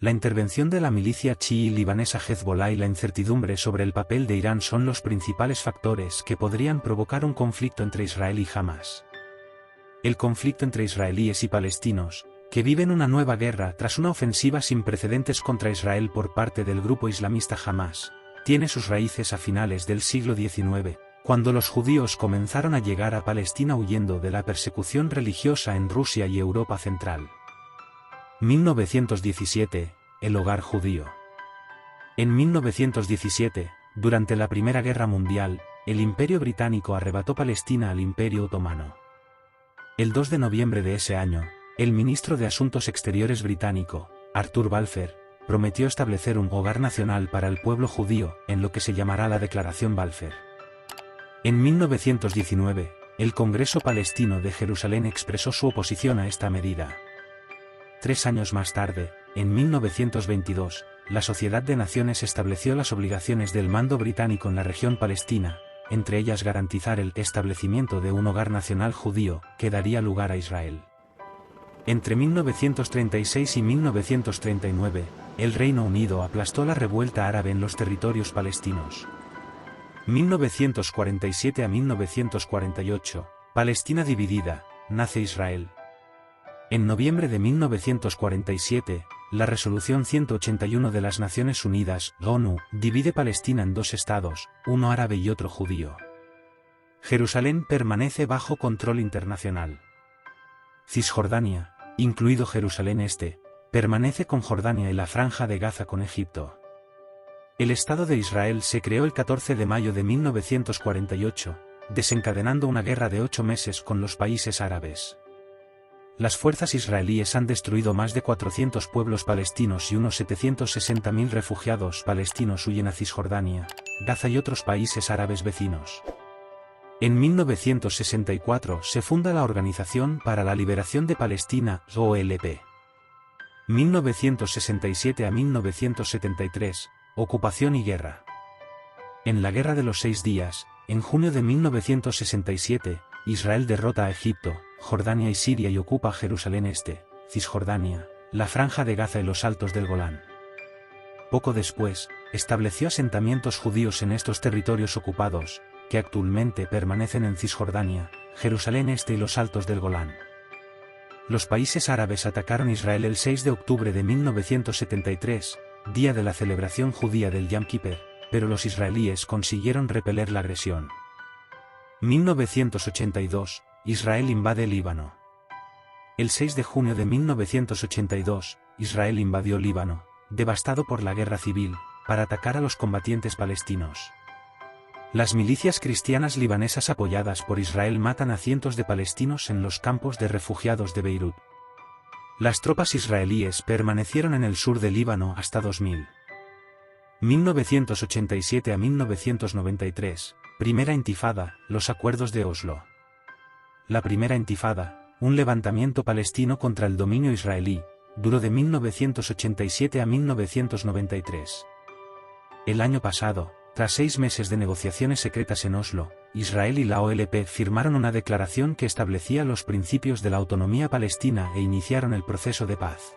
La intervención de la milicia chií libanesa Hezbollah y la incertidumbre sobre el papel de Irán son los principales factores que podrían provocar un conflicto entre Israel y Hamás. El conflicto entre israelíes y palestinos, que viven una nueva guerra tras una ofensiva sin precedentes contra Israel por parte del grupo islamista Hamás, tiene sus raíces a finales del siglo XIX, cuando los judíos comenzaron a llegar a Palestina huyendo de la persecución religiosa en Rusia y Europa Central. 1917, el hogar judío. En 1917, durante la Primera Guerra Mundial, el Imperio Británico arrebató Palestina al Imperio Otomano. El 2 de noviembre de ese año, el ministro de Asuntos Exteriores británico, Arthur Balfour, prometió establecer un hogar nacional para el pueblo judío, en lo que se llamará la Declaración Balfour. En 1919, el Congreso Palestino de Jerusalén expresó su oposición a esta medida. 3 años más tarde, en 1922, la Sociedad de Naciones estableció las obligaciones del mando británico en la región palestina, entre ellas garantizar el establecimiento de un hogar nacional judío, que daría lugar a Israel. Entre 1936 y 1939, el Reino Unido aplastó la revuelta árabe en los territorios palestinos. 1947 a 1948, Palestina dividida, nace Israel. En noviembre de 1947, la Resolución 181 de las Naciones Unidas, ONU, divide Palestina en 2 estados, uno árabe y otro judío. Jerusalén permanece bajo control internacional. Cisjordania, incluido Jerusalén Este, permanece con Jordania y la Franja de Gaza con Egipto. El Estado de Israel se creó el 14 de mayo de 1948, desencadenando una guerra de 8 meses con los países árabes. Las fuerzas israelíes han destruido más de 400 pueblos palestinos y unos 760.000 refugiados palestinos huyen a Cisjordania, Gaza y otros países árabes vecinos. En 1964 se funda la Organización para la Liberación de Palestina, OLP. 1967 a 1973, ocupación y guerra. En la Guerra de los 6 días, en junio de 1967, Israel derrota a Egipto, Jordania y Siria y ocupa Jerusalén Este, Cisjordania, la Franja de Gaza y los Altos del Golán. Poco después, estableció asentamientos judíos en estos territorios ocupados, que actualmente permanecen en Cisjordania, Jerusalén Este y los Altos del Golán. Los países árabes atacaron Israel el 6 de octubre de 1973, día de la celebración judía del Yom Kippur, pero los israelíes consiguieron repeler la agresión. 1982, Israel invade Líbano. El 6 de junio de 1982, Israel invadió Líbano, devastado por la guerra civil, para atacar a los combatientes palestinos. Las milicias cristianas libanesas apoyadas por Israel matan a cientos de palestinos en los campos de refugiados de Beirut. Las tropas israelíes permanecieron en el sur de Líbano hasta 2000. 1987 a 1993, Primera Intifada, los acuerdos de Oslo. La Primera Intifada, un levantamiento palestino contra el dominio israelí, duró de 1987 a 1993. El año pasado, tras 6 meses de negociaciones secretas en Oslo, Israel y la OLP firmaron una declaración que establecía los principios de la autonomía palestina e iniciaron el proceso de paz.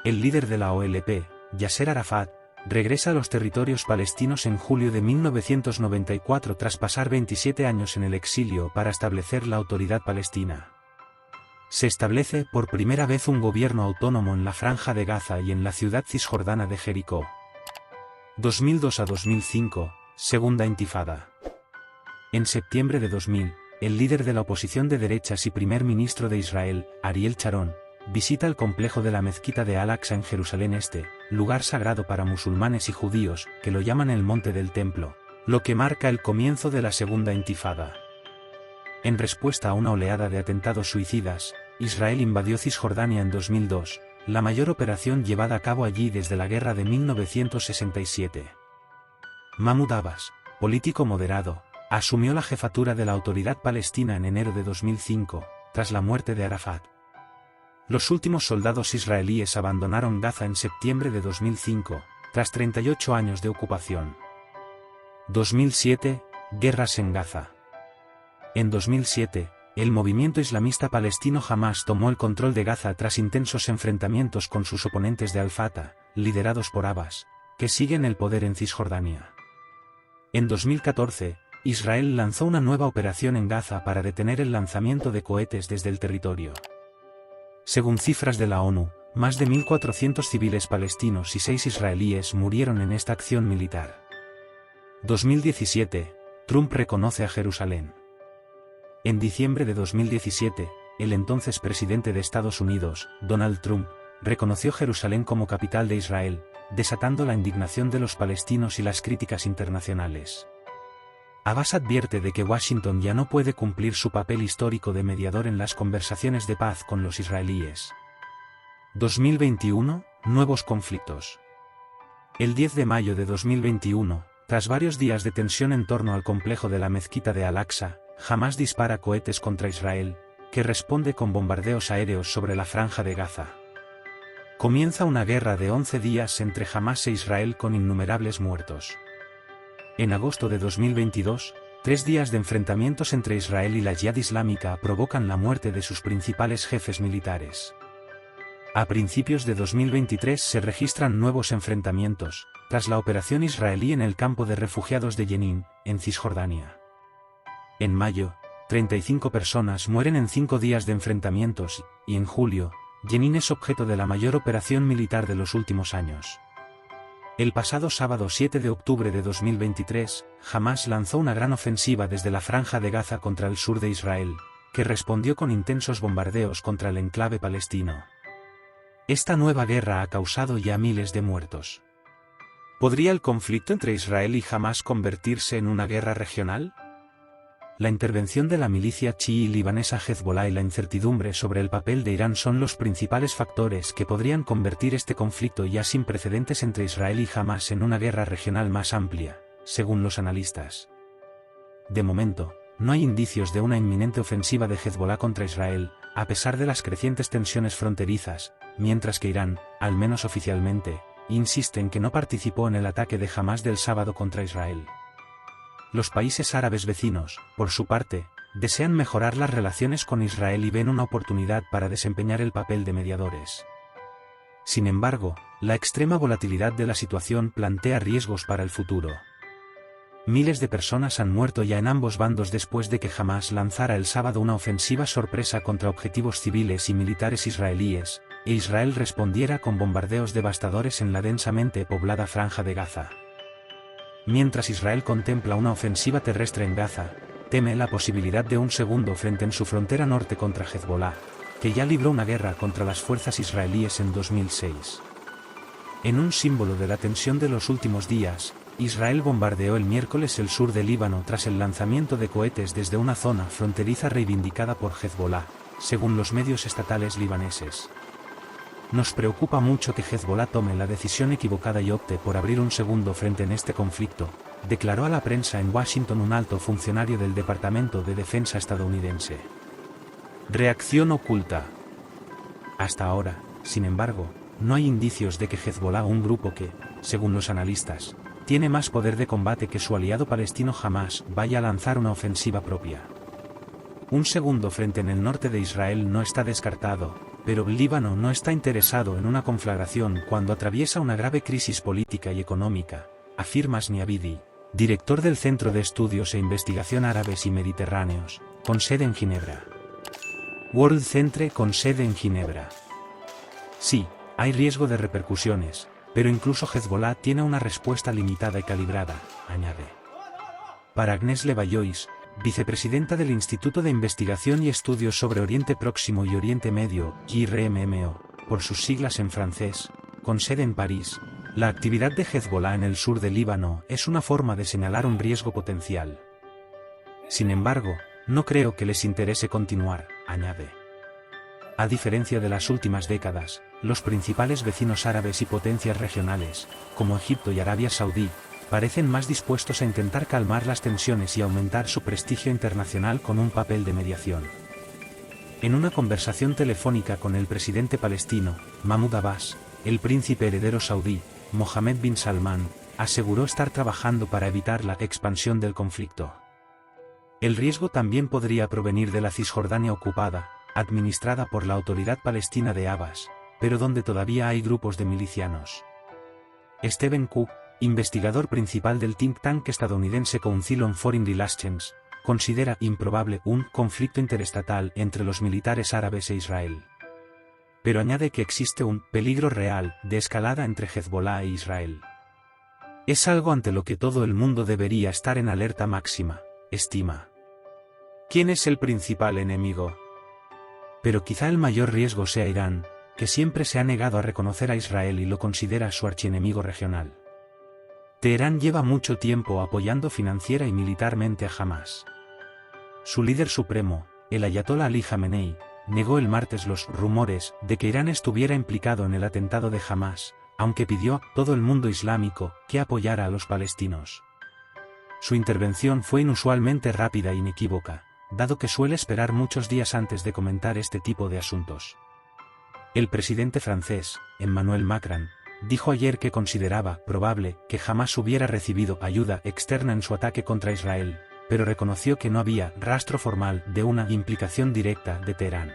El líder de la OLP, Yasser Arafat, regresa a los territorios palestinos en julio de 1994 tras pasar 27 años en el exilio para establecer la autoridad palestina. Se establece por primera vez un gobierno autónomo en la Franja de Gaza y en la ciudad cisjordana de Jericó. 2002 a 2005, Segunda Intifada. En septiembre de 2000, el líder de la oposición de derechas y primer ministro de Israel, Ariel Sharon, visita el complejo de la mezquita de Al-Aqsa en Jerusalén Este, lugar sagrado para musulmanes y judíos, que lo llaman el Monte del Templo, lo que marca el comienzo de la Segunda Intifada. En respuesta a una oleada de atentados suicidas, Israel invadió Cisjordania en 2002, la mayor operación llevada a cabo allí desde la guerra de 1967. Mahmoud Abbas, político moderado, asumió la jefatura de la Autoridad Palestina en enero de 2005, tras la muerte de Arafat. Los últimos soldados israelíes abandonaron Gaza en septiembre de 2005, tras 38 años de ocupación. 2007, guerras en Gaza. En 2007, El movimiento islamista palestino Hamás tomó el control de Gaza tras intensos enfrentamientos con sus oponentes de Al-Fatah, liderados por Abbas, que siguen el poder en Cisjordania. En 2014, Israel lanzó una nueva operación en Gaza para detener el lanzamiento de cohetes desde el territorio. Según cifras de la ONU, más de 1.400 civiles palestinos y 6 israelíes murieron en esta acción militar. 2017, Trump reconoce a Jerusalén. En diciembre de 2017, el entonces presidente de Estados Unidos, Donald Trump, reconoció Jerusalén como capital de Israel, desatando la indignación de los palestinos y las críticas internacionales. Abbas advierte de que Washington ya no puede cumplir su papel histórico de mediador en las conversaciones de paz con los israelíes. 2021, nuevos conflictos. El 10 de mayo de 2021, tras varios días de tensión en torno al complejo de la mezquita de Al-Aqsa, Hamás dispara cohetes contra Israel, que responde con bombardeos aéreos sobre la franja de Gaza. Comienza una guerra de 11 días entre Hamás e Israel con innumerables muertos. En agosto de 2022, 3 días de enfrentamientos entre Israel y la Yihad Islámica provocan la muerte de sus principales jefes militares. A principios de 2023 se registran nuevos enfrentamientos, tras la operación israelí en el campo de refugiados de Jenin, en Cisjordania. En mayo, 35 personas mueren en 5 días de enfrentamientos, y en julio, Jenin es objeto de la mayor operación militar de los últimos años. El pasado sábado 7 de octubre de 2023, Hamás lanzó una gran ofensiva desde la franja de Gaza contra el sur de Israel, que respondió con intensos bombardeos contra el enclave palestino. Esta nueva guerra ha causado ya miles de muertos. ¿Podría el conflicto entre Israel y Hamás convertirse en una guerra regional? La intervención de la milicia chií libanesa Hezbollah y la incertidumbre sobre el papel de Irán son los principales factores que podrían convertir este conflicto ya sin precedentes entre Israel y Hamás en una guerra regional más amplia, según los analistas. De momento, no hay indicios de una inminente ofensiva de Hezbollah contra Israel, a pesar de las crecientes tensiones fronterizas, mientras que Irán, al menos oficialmente, insiste en que no participó en el ataque de Hamás del sábado contra Israel. Los países árabes vecinos, por su parte, desean mejorar las relaciones con Israel y ven una oportunidad para desempeñar el papel de mediadores. Sin embargo, la extrema volatilidad de la situación plantea riesgos para el futuro. Miles de personas han muerto ya en ambos bandos después de que Hamás lanzara el sábado una ofensiva sorpresa contra objetivos civiles y militares israelíes, e Israel respondiera con bombardeos devastadores en la densamente poblada franja de Gaza. Mientras Israel contempla una ofensiva terrestre en Gaza, teme la posibilidad de un segundo frente en su frontera norte contra Hezbollah, que ya libró una guerra contra las fuerzas israelíes en 2006. En un símbolo de la tensión de los últimos días, Israel bombardeó el miércoles el sur del Líbano tras el lanzamiento de cohetes desde una zona fronteriza reivindicada por Hezbollah, según los medios estatales libaneses. Nos preocupa mucho que Hezbollah tome la decisión equivocada y opte por abrir un segundo frente en este conflicto, declaró a la prensa en Washington un alto funcionario del Departamento de Defensa estadounidense. Reacción oculta. Hasta ahora, sin embargo, no hay indicios de que Hezbollah, un grupo que, según los analistas, tiene más poder de combate que su aliado palestino Hamás, vaya a lanzar una ofensiva propia. Un segundo frente en el norte de Israel no está descartado, pero el Líbano no está interesado en una conflagración cuando atraviesa una grave crisis política y económica, afirma Asni Abidi, director del Centro de Estudios e Investigación Árabes y Mediterráneos, con sede en Ginebra. World Centre con sede en Ginebra. Sí, hay riesgo de repercusiones, pero incluso Hezbollah tiene una respuesta limitada y calibrada, añade. Para Agnès Levallois, vicepresidenta del Instituto de Investigación y Estudios sobre Oriente Próximo y Oriente Medio, IRMMO, por sus siglas en francés, con sede en París, la actividad de Hezbollah en el sur del Líbano es una forma de señalar un riesgo potencial. Sin embargo, no creo que les interese continuar, añade. A diferencia de las últimas décadas, los principales vecinos árabes y potencias regionales, como Egipto y Arabia Saudí, parecen más dispuestos a intentar calmar las tensiones y aumentar su prestigio internacional con un papel de mediación. En una conversación telefónica con el presidente palestino, Mahmoud Abbas, el príncipe heredero saudí, Mohammed bin Salman, aseguró estar trabajando para evitar la expansión del conflicto. El riesgo también podría provenir de la Cisjordania ocupada, administrada por la Autoridad Palestina de Abbas, pero donde todavía hay grupos de milicianos. Stephen Cook, investigador principal del think tank estadounidense Council on Foreign Relations, considera improbable un conflicto interestatal entre los militares árabes e Israel. Pero añade que existe un peligro real de escalada entre Hezbollah e Israel. Es algo ante lo que todo el mundo debería estar en alerta máxima, estima. ¿Quién es el principal enemigo? Pero quizá el mayor riesgo sea Irán, que siempre se ha negado a reconocer a Israel y lo considera su archienemigo regional. Teherán lleva mucho tiempo apoyando financiera y militarmente a Hamás. Su líder supremo, el ayatolá Ali Jamenei, negó el martes los rumores de que Irán estuviera implicado en el atentado de Hamás, aunque pidió a todo el mundo islámico que apoyara a los palestinos. Su intervención fue inusualmente rápida e inequívoca, dado que suele esperar muchos días antes de comentar este tipo de asuntos. El presidente francés, Emmanuel Macron, dijo ayer que consideraba probable que Hamás hubiera recibido ayuda externa en su ataque contra Israel, pero reconoció que no había rastro formal de una implicación directa de Teherán.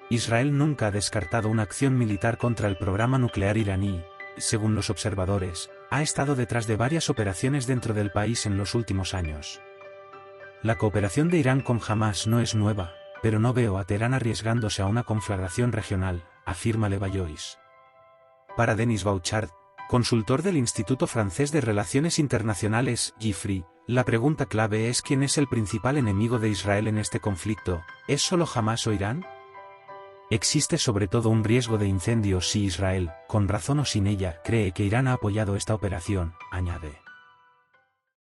Israel nunca ha descartado una acción militar contra el programa nuclear iraní, y, según los observadores, ha estado detrás de varias operaciones dentro del país en los últimos años. La cooperación de Irán con Hamás no es nueva, pero no veo a Teherán arriesgándose a una conflagración regional, afirma Levallois. Para Denis Bouchard, consultor del Instituto Francés de Relaciones Internacionales, GIFRI, la pregunta clave es ¿quién es el principal enemigo de Israel en este conflicto? ¿Es solo Hamás o Irán? Existe sobre todo un riesgo de incendio si Israel, con razón o sin ella, cree que Irán ha apoyado esta operación, añade.